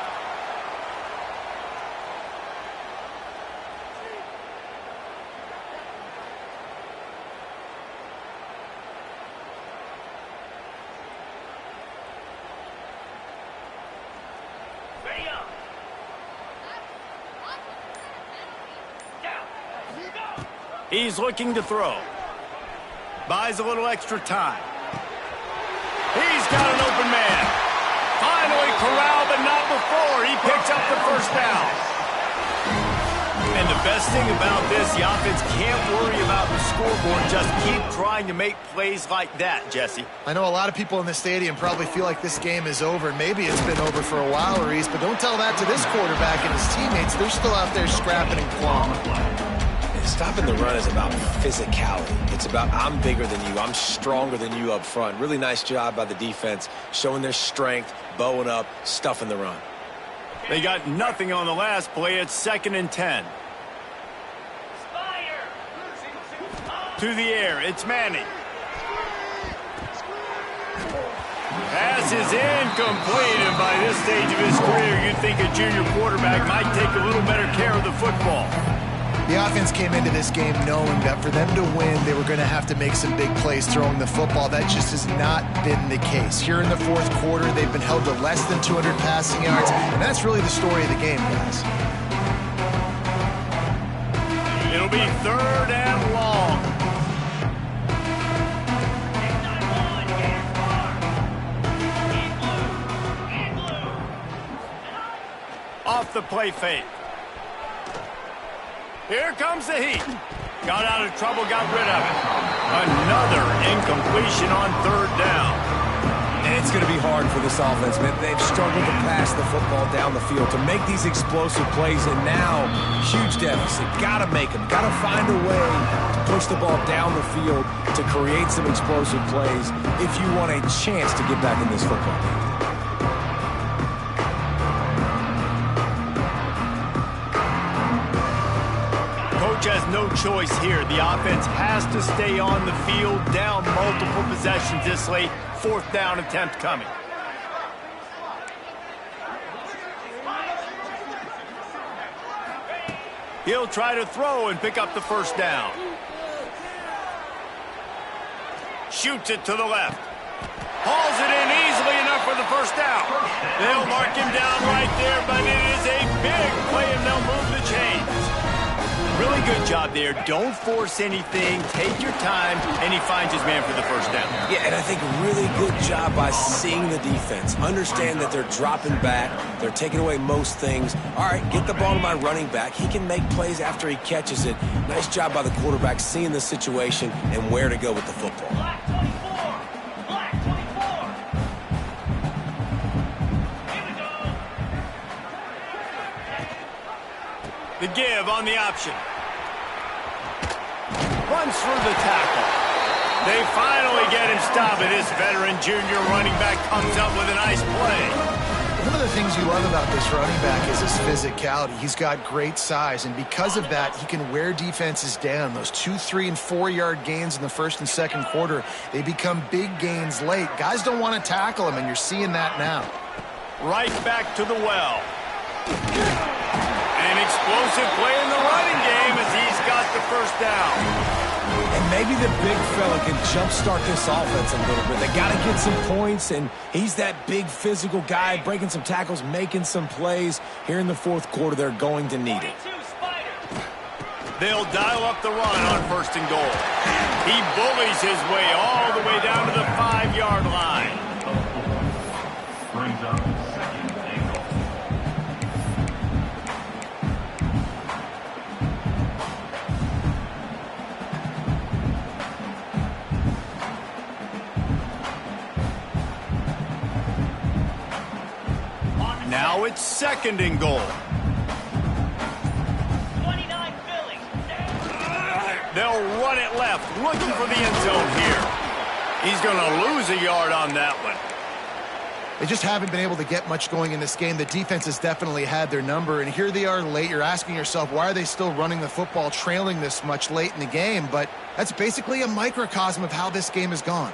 He's looking to throw. Buys a little extra time. He's got an open man. Finally corralled, but not before. He picks up the first down. And the best thing about this, the offense can't worry about the scoreboard. Just keep trying to make plays like that, Jesse. I know a lot of people in the stadium probably feel like this game is over. Maybe it's been over for a while, Reese, but don't tell that to this quarterback and his teammates. They're still out there scrapping and clawing. Stopping the run is about physicality. It's about I'm bigger than you. I'm stronger than you up front. Really nice job by the defense, showing their strength, bowing up, stuffing the run. They got nothing on the last play. It's 2nd and 10. To the air, it's Manning. Pass is incomplete, and by this stage of his career, you'd think a junior quarterback might take a little better care of the football. The offense came into this game knowing that for them to win, they were going to have to make some big plays throwing the football. That just has not been the case. Here in the fourth quarter, they've been held to less than 200 passing yards, and that's really the story of the game, guys. It'll be 3rd and long. Off the play fake. Here comes the heat. Got out of trouble, got rid of it. Another incompletion on 3rd down. And it's going to be hard for this offense, man. They've struggled to pass the football down the field, to make these explosive plays, and now, huge deficit. Got to make them. Got to find a way to push the ball down the field to create some explosive plays if you want a chance to get back in this football game. Has no choice here. The offense has to stay on the field, down multiple possessions this late. 4th down attempt coming. He'll try to throw and pick up the first down. Shoots it to the left. Hauls it in easily enough for the first down. They'll mark him down right there, but it is a big play, and they'll move the chains. Really good job there. Don't force anything. Take your time, and he finds his man for the first down. Yeah, and I think really good job by seeing the defense. Understand that they're dropping back. They're taking away most things. All right, get the ball to my running back. He can make plays after he catches it. Nice job by the quarterback seeing the situation and where to go with the football. Black 24. Black 24. Here we go. The give on the option. Runs through the tackle. They finally get him stopped, and this veteran junior running back comes up with a nice play. One of the things you love about this running back is his physicality. He's got great size, and because of that, he can wear defenses down. Those 2-, 3-, and 4-yard gains in the first and second quarter, they become big gains late. Guys don't want to tackle him, and you're seeing that now. Right back to the well. An explosive play in the running game as he's got the first down. And maybe the big fella can jumpstart this offense a little bit. They got to get some points, and he's that big physical guy, breaking some tackles, making some plays. Here in the fourth quarter, they're going to need it. They'll dial up the run on first and goal. He bullies his way all the way down to the 5-yard line. Brings up second and goal. Now it's second and goal. 29 Philly. They'll run it left, looking for the end zone here. He's going to lose a yard on that one. They just haven't been able to get much going in this game. The defense has definitely had their number, and here they are late. You're asking yourself, why are they still running the football, trailing this much late in the game? But that's basically a microcosm of how this game has gone.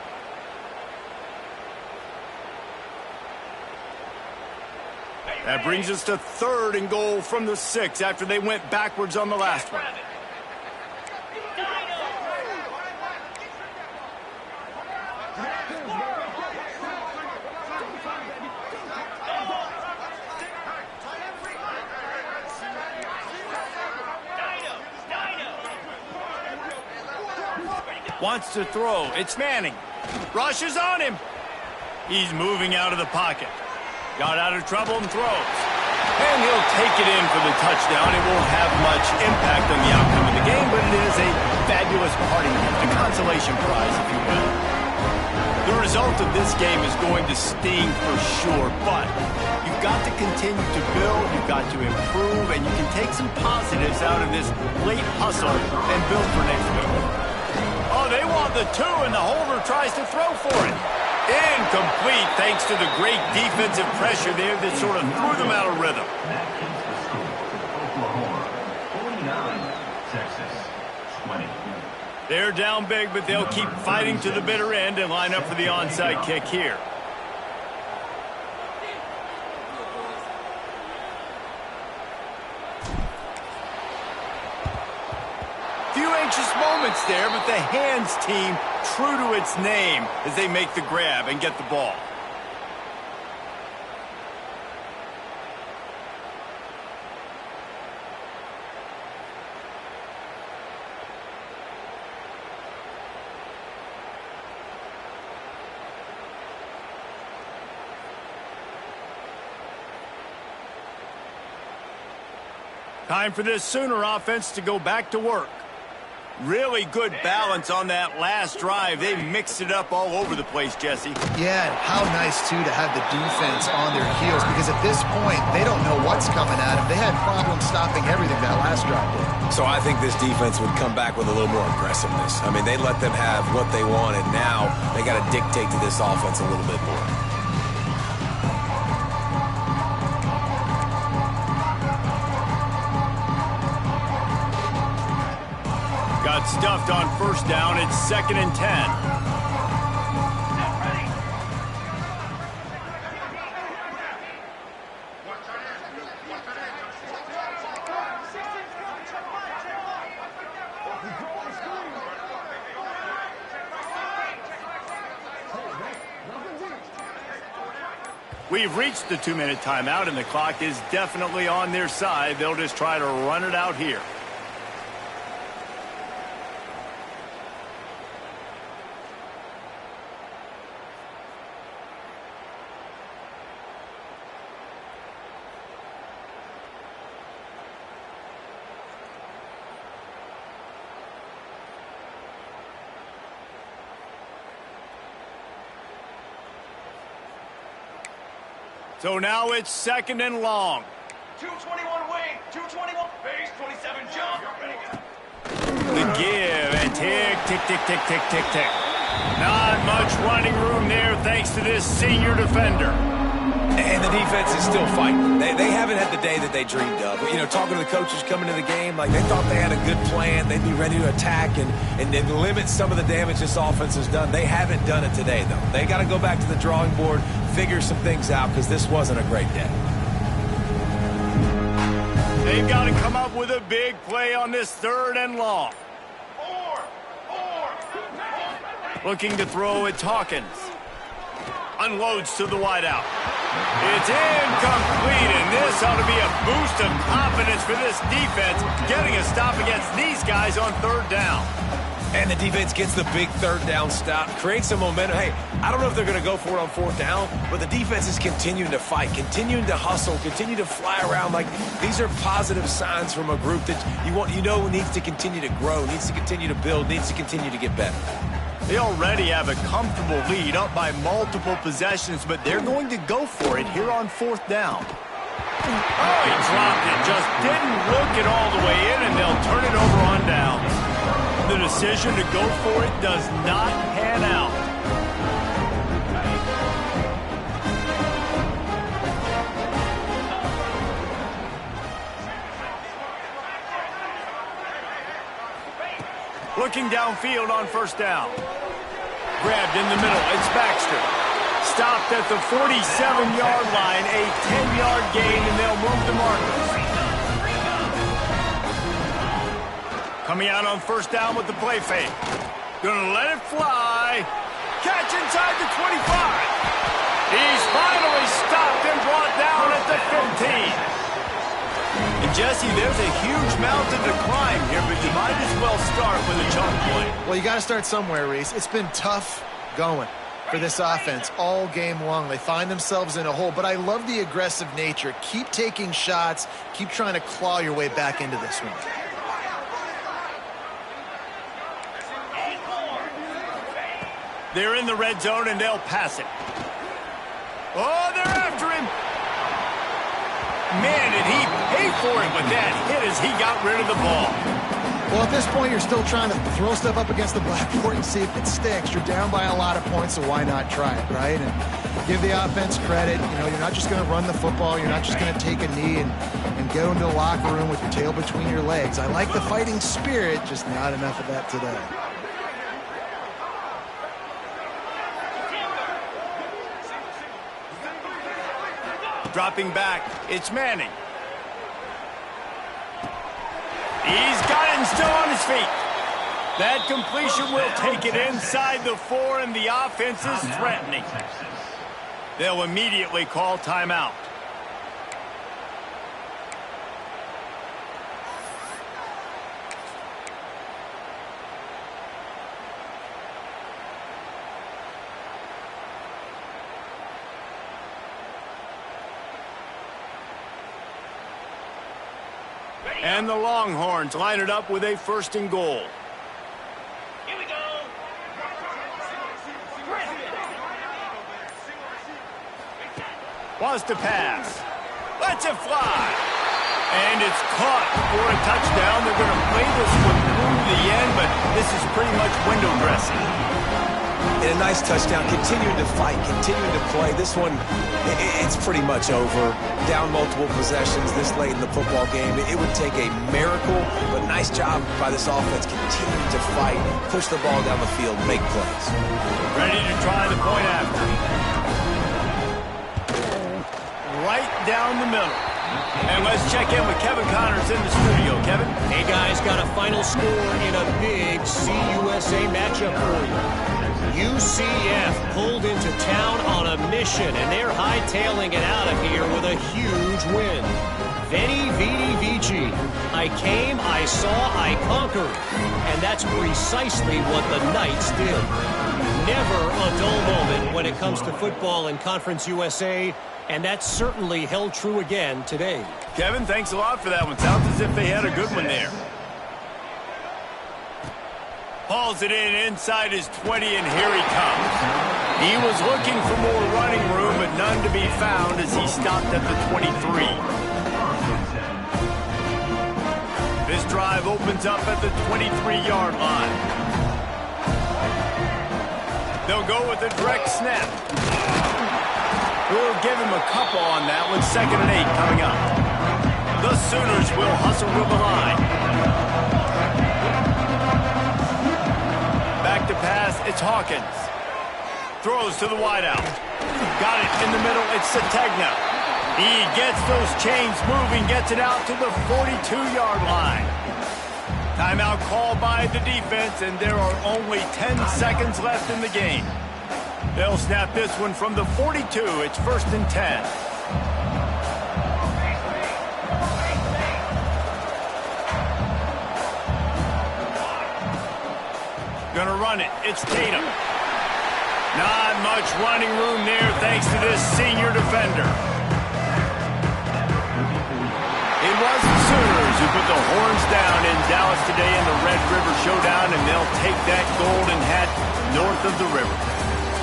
That brings us to third and goal from the 6 after they went backwards on the last one. Wants to throw. It's Manning. Rushes on him. He's moving out of the pocket. Got out of trouble and throws. And he'll take it in for the touchdown. It won't have much impact on the outcome of the game, but it is a fabulous parting gift, a consolation prize, if you will. The result of this game is going to sting for sure, but you've got to continue to build, you've got to improve, and you can take some positives out of this late hustle and build for next week. Oh, they want the 2, and the holder tries to throw for it. Incomplete, thanks to the great defensive pressure there that sort of threw them out of rhythm. Oklahoma 49, Texas 20. They're down big, but they'll keep fighting to the bitter end and line up for the onside kick here. Few anxious moments there, but the hands team true to its name as they make the grab and get the ball. Time for this Sooner offense to go back to work. Really good balance on that last drive. They mixed it up all over the place, Jesse. Yeah, how nice, too, to have the defense on their heels, because at this point, they don't know what's coming at them. They had problems stopping everything that last drive did. So I think this defense would come back with a little more aggressiveness. I mean, they let them have what they wanted. Now they got to dictate to this offense a little bit more. Got stuffed on first down. It's 2nd and 10. We've reached the 2-minute timeout, and the clock is definitely on their side. They'll just try to run it out here. So now it's 2nd and long. 221 wing, 221 base, 27 jump. Ready to go. The give and tick, tick, tick, tick, tick, tick, tick. Not much running room there thanks to this senior defender. And the defense is still fighting. They haven't had the day that they dreamed of. You know, talking to the coaches coming to the game, like they thought they had a good plan. They'd be ready to attack and limit some of the damage this offense has done. They haven't done it today, though. They got to go back to the drawing board, figure some things out, because this wasn't a great day. They've got to come up with a big play on this 3rd and long. Looking to throw, it's Hawkins. Unloads to the wideout. It's incomplete, and this ought to be a boost of confidence for this defense, getting a stop against these guys on 3rd down. And the defense gets the big 3rd down stop, creates some momentum. Hey, I don't know if they're going to go for it on 4th down, but the defense is continuing to fight, continuing to hustle, continue to fly around. Like, these are positive signs from a group that you know needs to continue to grow, needs to continue to build, needs to continue to get better. They already have a comfortable lead, up by multiple possessions, but they're going to go for it here on 4th down. Oh, he dropped it, just didn't look it all the way in, and they'll turn it over on down. The decision to go for it does not pan out. Looking downfield on 1st down. Grabbed in the middle, it's Baxter. Stopped at the 47-yard line, a 10-yard gain, and they'll move the markers. Coming out on 1st down with the play fake. Gonna let it fly. Catch inside the 25. He's finally stopped and brought down at the 15. And Jesse, there's a huge mountain to climb here, but you might as well start with a chunk play. Well, you got to start somewhere, Reese. It's been tough going for this offense all game long. They find themselves in a hole, but I love the aggressive nature. Keep taking shots. Keep trying to claw your way back into this one. They're in the red zone, and they'll pass it. Oh, they're after him. Man, did he pay for it with that hit as he got rid of the ball. Well, at this point, you're still trying to throw stuff up against the blackboard and see if it sticks. You're down by a lot of points, so why not try it, right? And give the offense credit. You know, you're not just going to run the football. You're not just going to take a knee and go into the locker room with your tail between your legs. I like the fighting spirit, just not enough of that today. Dropping back, it's Manning. He's got it and still on his feet. That completion will take it inside the 4, and the offense is threatening. They'll immediately call timeout. And the Longhorns line it up with a 1st and goal. Here we go. Wants to pass. Lets it fly. And it's caught for a touchdown. They're going to play this one through the end, but this is pretty much window dressing. And a nice touchdown, continuing to fight, continuing to play. This one, it's pretty much over. Down multiple possessions this late in the football game. It would take a miracle, but nice job by this offense continuing to fight, push the ball down the field, make plays. Ready to try the point after. Right down the middle. And let's check in with Kevin Connors in the studio. Kevin? Hey, guys, got a final score in a big CUSA matchup for you. UCF pulled into town on a mission, and they're hightailing it out of here with a huge win. Veni, Vidi, Vici. I came, I saw, I conquered. And that's precisely what the Knights did. Never a dull moment when it comes to football in Conference USA, and that certainly held true again today. Kevin, thanks a lot for that one. Sounds as if they had a good one there. Hauls it in inside his 20, and here he comes. He was looking for more running room, but none to be found as he stopped at the 23. This drive opens up at the 23-yard line. They'll go with a direct snap. We'll give him a couple on that one. 2nd and 8 coming up. The Sooners will hustle with the line. Back to pass, it's Hawkins. Throws to the wideout. Got it in the middle, it's Sategna. He gets those chains moving, gets it out to the 42-yard line. Timeout called by the defense, and there are only 10 seconds left in the game. They'll snap this one from the 42. It's 1st and 10. Gonna run it. It's Tatum. Not much running room there thanks to this senior defender. It was the Sooners who put the horns down in Dallas today in the Red River Showdown, and they'll take that golden hat north of the river.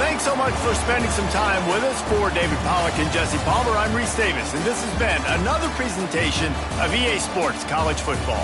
Thanks so much for spending some time with us. For David Pollack and Jesse Palmer, I'm Reese Davis, and this has been another presentation of EA Sports College Football.